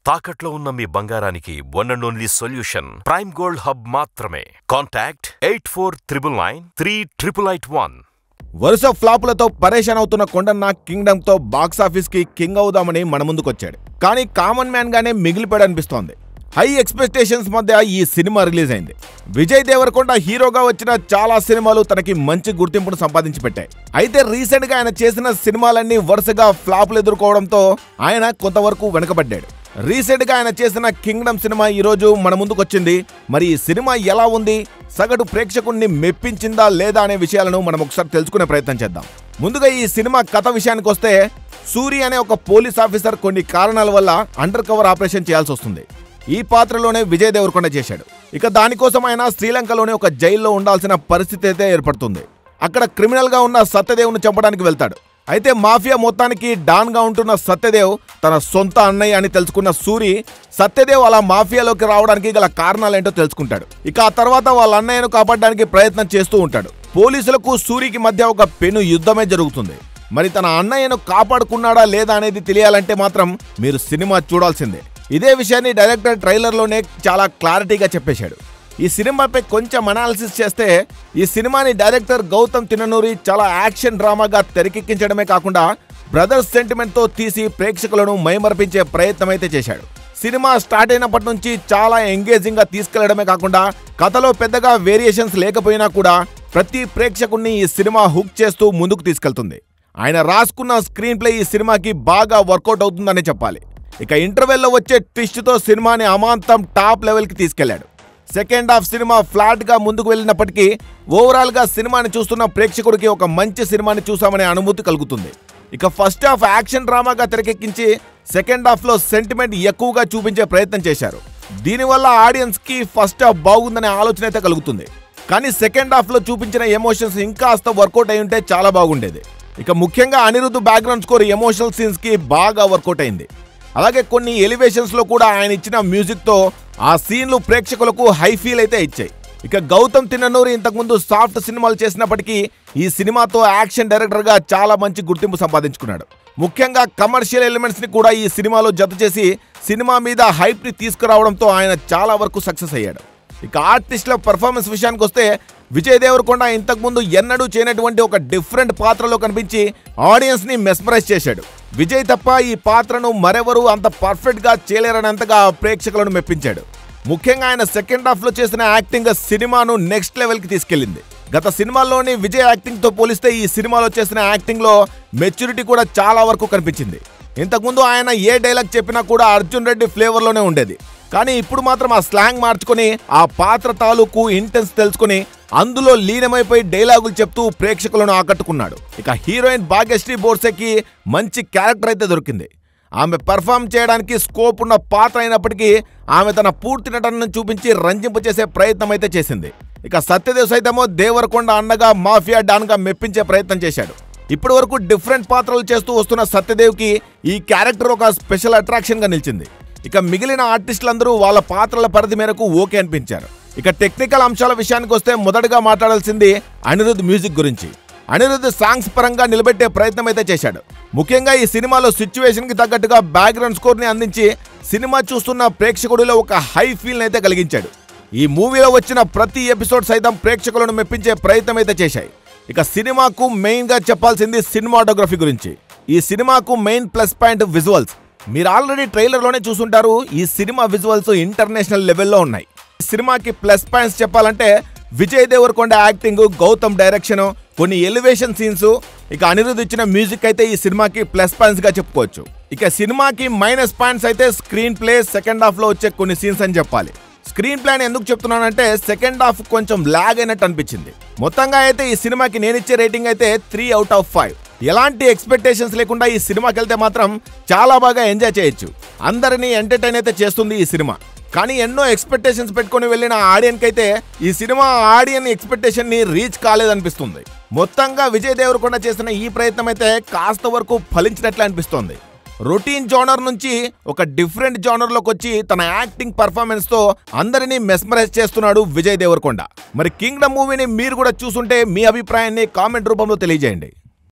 తాకట్లో ఉన్న మీ బంగారానికి one and only solution prime gold hub మాత్రమే. కాంటాక్ట్ 8499938881. వరుస ఫ్లాపులతో పరేషాన్ అవుతున్న కొండన్న కింగ్డమ్ తో బాక్సాఫీస్ కి కింగ్ అవుదామని మన ముందుకొచ్చాడు. కానీ కామన్ మ్యాన్ గానే మిగిలిపోయాడు అనిపిస్తోంది. హై ఎక్స్పెక్టేషన్స్ మధ్య ఈ సినిమా రిలీజ్ అయింది. విజయ్ దేవరకొండ హీరోగా వచ్చిన చాలా సినిమాలు తనకి మంచి గుర్తింపును సంపాదించి పెట్టాయి. అయితే రీసెంట్ గా ఆయన చేసిన సినిమాలన్నీ వరుసగా ఫ్లాపులు ఎదుర్కోవడంతో ఆయన కొంతవరకు వెనకబడ్డాడు. రీసెంట్ గా ఆయన చేసిన కింగ్డమ్ సినిమా ఈ రోజు మన ముందుకొచ్చింది. మరి ఈ సినిమా ఎలా ఉంది, సగటు ప్రేక్షకుడిని మెప్పించిందా లేదా అనే విషయాలను మనం ఒకసారి తెలుసుకునే ప్రయత్నం చేద్దాం. ముందుగా ఈ సినిమా కథ విషయానికి వస్తే, సూరి అనే ఒక పోలీస్ ఆఫీసర్ కొన్ని కారణాల వల్ల అండర్ కవర్ ఆపరేషన్ చేయాల్సి వస్తుంది. ఈ పాత్రలోనే విజయ్ దేవరకొండ చేశాడు. ఇక దానికోసం ఆయన శ్రీలంకలోని ఒక జైల్లో ఉండాల్సిన పరిస్థితి అయితే ఏర్పడుతుంది. అక్కడ క్రిమినల్ గా ఉన్న సత్యదేవ్ను చంపడానికి వెళ్తాడు. అయితే మాఫియా మొత్తానికి డాన్ గా ఉంటున్న సత్యదేవ్ తన సొంత అన్నయ్య అని తెలుసుకున్న సూరి సత్యదేవ్ అలా మాఫియాలోకి రావడానికి గల కారణాలేంటో తెలుసుకుంటాడు. ఇక ఆ తర్వాత వాళ్ళ అన్నయ్యను కాపాడడానికి ప్రయత్నం చేస్తూ ఉంటాడు. పోలీసులకు సూరికి మధ్య ఒక పెను యుద్ధమే జరుగుతుంది. మరి తన అన్నయ్యను కాపాడుకున్నాడా లేదా అనేది తెలియాలంటే మాత్రం మీరు సినిమా చూడాల్సిందే. ఇదే విషయాన్ని డైరెక్టర్ ట్రైలర్లోనే చాలా క్లారిటీగా చెప్పేశాడు. ఈ సినిమాపై కొంచెం అనాలిసిస్ చేస్తే, ఈ సినిమాని డైరెక్టర్ గౌతమ్ తిన్ననూరి చాలా యాక్షన్ డ్రామాగా తెరకెక్కించడమే కాకుండా బ్రదర్స్ సెంటిమెంట్ తో తీసి ప్రేక్షకులను మైమర్పించే ప్రయత్నం అయితే చేశాడు. సినిమా స్టార్ట్ అయినప్పటి నుంచి చాలా ఎంగేజింగ్ గా తీసుకెళ్లడమే కాకుండా కథలో పెద్దగా వేరియేషన్స్ లేకపోయినా కూడా ప్రతి ప్రేక్షకుడిని ఈ సినిమా హుక్ చేస్తూ ముందుకు తీసుకెళ్తుంది. ఆయన రాసుకున్న స్క్రీన్ ప్లే ఈ సినిమాకి బాగా వర్కౌట్ అవుతుందనే చెప్పాలి. ఇక ఇంటర్వెల్లో వచ్చే ట్విస్ట్ తో సినిమాని అమాంతం టాప్ లెవెల్ కి తీసుకెళ్లాడు. సెకండ్ హాఫ్ సినిమా ఫ్లాట్ గా ముందుకు వెళ్ళినప్పటికీ ఓవరాల్ గా సినిమాని చూస్తున్న ప్రేక్షకుడికి ఒక మంచి సినిమాని చూసామనే అనుభూతి కలుగుతుంది. ఇక ఫస్ట్ హాఫ్ యాక్షన్ డ్రామాగా తెరకెక్కించి సెకండ్ హాఫ్ లో సెంటిమెంట్ ఎక్కువగా చూపించే ప్రయత్నం చేశారు. దీనివల్ల ఆడియన్స్ కి ఫస్ట్ హాఫ్ బాగుందనే ఆలోచన అయితే కలుగుతుంది. కానీ సెకండ్ హాఫ్ లో చూపించిన ఎమోషన్స్ ఇంకాస్త వర్కౌట్ అయి ఉంటే చాలా బాగుండేది. ఇక ముఖ్యంగా Anirudh background score emotional scenes కి బాగా వర్కౌట్ అయింది. అలాగే కొన్ని ఎలివేషన్స్ లో కూడా ఆయన ఇచ్చిన మ్యూజిక్ తో ఆ సీన్లు ప్రేక్షకులకు హై ఫీల్ అయితే ఇచ్చాయి. ఇక గౌతమ్ తిన్ననూరి ఇంతకుముందు సాఫ్ట్ సినిమాలు చేసినప్పటికీ ఈ సినిమాతో యాక్షన్ డైరెక్టర్ గా చాలా మంచి గుర్తింపు సంపాదించుకున్నాడు. ముఖ్యంగా కమర్షియల్ ఎలిమెంట్స్ ని కూడా ఈ సినిమాలో జత చేసి సినిమా మీద హైప్ ని తీసుకురావడంతో ఆయన చాలా వరకు సక్సెస్ అయ్యాడు. ఇక ఆర్టిస్టుల పర్ఫార్మెన్స్ విషయానికి వస్తే, విజయ్ దేవరకొండ ఇంతకుముందు ఎన్నడూ చేయనటువంటి ఒక డిఫరెంట్ పాత్రలో కనిపించి ఆడియన్స్ ని మెస్మరైజ్ చేశాడు. విజయ్ తప్ప ఈ పాత్రను మరెవరూ అంత పర్ఫెక్ట్ గా చేయలేరనంతగా ప్రేక్షకులను మెప్పించాడు. ముఖ్యంగా ఆయన సెకండ్ హాఫ్ లో చేసిన యాక్టింగ్ సినిమాను నెక్స్ట్ లెవెల్ కి తీసుకెళ్లింది. గత సినిమాల్లోని విజయ్ యాక్టింగ్ తో పోలిస్తే ఈ సినిమాలో చేసిన యాక్టింగ్ లో మెచ్యూరిటీ కూడా చాలా వరకు కనిపించింది. ఇంతకుముందు ఆయన ఏ డైలాగ్ చెప్పినా కూడా అర్జున్ రెడ్డి ఫ్లేవర్ లోనే ఉండేది. కానీ ఇప్పుడు మాత్రం ఆ స్లాంగ్ మార్చుకొని ఆ పాత్ర తాలూకు ఇంటెన్స్ తెలుసుకుని అందులో లీనమైపోయి డైలాగులు చెప్తూ ప్రేక్షకులను ఆకట్టుకున్నాడు. ఇక హీరోయిన్ భాగ్యశ్రీ బోర్సేకి మంచి క్యారెక్టర్ అయితే దొరికింది. ఆమె పర్ఫామ్ చేయడానికి స్కోప్ ఉన్న పాత్ర అయినప్పటికీ ఆమె తన పూర్తి నటనను చూపించి రంజింపచేసే ప్రయత్నం అయితే చేసింది. ఇక సత్యదేవ్ సైతమో దేవరకొండ అన్నగా మాఫియా డాన్ గా మెప్పించే ప్రయత్నం చేశాడు. ఇప్పటి వరకు డిఫరెంట్ పాత్రలు చేస్తూ వస్తున్న సత్యదేవ్ కి ఈ క్యారెక్టర్ ఒక స్పెషల్ అట్రాక్షన్ గా నిలిచింది. ఇక మిగిలిన ఆర్టిస్టులందరూ వాళ్ళ పాత్రల పరిధి మేరకు ఓకే అనిపించారు. ఇక టెక్నికల్ అంశాల విషయానికి వస్తే మొదటగా మాట్లాడాల్సింది అనిరుద్ధ్ మ్యూజిక్ గురించి. అనిరుద్ధ్ సాంగ్స్ పరంగా నిలబెట్టే ప్రయత్నం అయితే చేశాడు. ముఖ్యంగా ఈ సినిమాలో సిచ్యువేషన్ కి తగ్గట్టుగా బ్యాక్గ్రౌండ్ స్కోర్ ని అందించి సినిమా చూస్తున్న ప్రేక్షకుడిలో ఒక హై ఫీల్ అయితే కలిగించాడు. ఈ మూవీలో వచ్చిన ప్రతి ఎపిసోడ్ సైతం ప్రేక్షకులను మెప్పించే ప్రయత్నం అయితే చేశాయి. ఇక సినిమాకు మెయిన్ గా చెప్పాల్సింది సినిమాటోగ్రఫీ గురించి. ఈ సినిమాకు మెయిన్ ప్లస్ పాయింట్ విజువల్స్. మీరు ఆల్రెడీ ట్రైలర్ లోనే చూసుంటారు. ఈ సినిమా విజువల్స్ ఇంటర్నేషనల్ లెవెల్లో ఉన్నాయి. ఈ సినిమాకి ప్లస్ పాయింట్స్ చెప్పాలంటే విజయ్ దేవరకొండ యాక్టింగ్, గౌతమ్ డైరెక్షన్, కొన్ని ఎలివేషన్ సీన్స్, ఇక అనిరుద్ధ్ ఇచ్చిన మ్యూజిక్ అయితే ఈ సినిమాకి ప్లస్ పాయింట్స్ గా చెప్పుకోవచ్చు. ఇక సినిమాకి మైనస్ పాయింట్స్ అయితే స్క్రీన్ ప్లే, సెకండ్ హాఫ్ లో వచ్చే కొన్ని సీన్స్ అని చెప్పాలి. స్క్రీన్ ప్లే ఎందుకు చెప్తున్నానంటే సెకండ్ హాఫ్ కొంచెం లాగ్ అయినట్టు అనిపించింది. మొత్తంగా అయితే ఈ సినిమాకి నేనిచ్చే రేటింగ్ అయితే 3/5. ఎలాంటి ఎక్స్పెక్టేషన్స్ లేకుండా ఈ సినిమాకి వెళ్తే మాత్రం చాలా బాగా ఎంజాయ్ చేయొచ్చు. అందరినీ ఎంటర్టైన్ అయితే చేస్తుంది ఈ సినిమా. కానీ ఎన్నో ఎక్స్పెక్టేషన్స్ పెట్టుకుని వెళ్ళిన ఆడియన్స్ అయితే ఈ సినిమా ఆడియన్ ఎక్స్పెక్టేషన్ ని రీచ్ కాలేదనిపిస్తుంది. మొత్తంగా విజయ్ దేవరకొండ చేసిన ఈ ప్రయత్నం అయితే కాస్త వరకు ఫలించినట్లు అనిపిస్తోంది. రొటీన్ జోనర్ నుంచి ఒక డిఫరెంట్ జోనర్ లోకి వచ్చి తన యాక్టింగ్ పర్ఫార్మెన్స్ తో అందరినీ మెస్మరైజ్ చేస్తున్నాడు విజయ్ దేవరకొండ. మరి కింగ్డమ్ మూవీని మీరు కూడా చూసుంటే మీ అభిప్రాయాన్ని కామెంట్ రూపంలో తెలియజేయండి.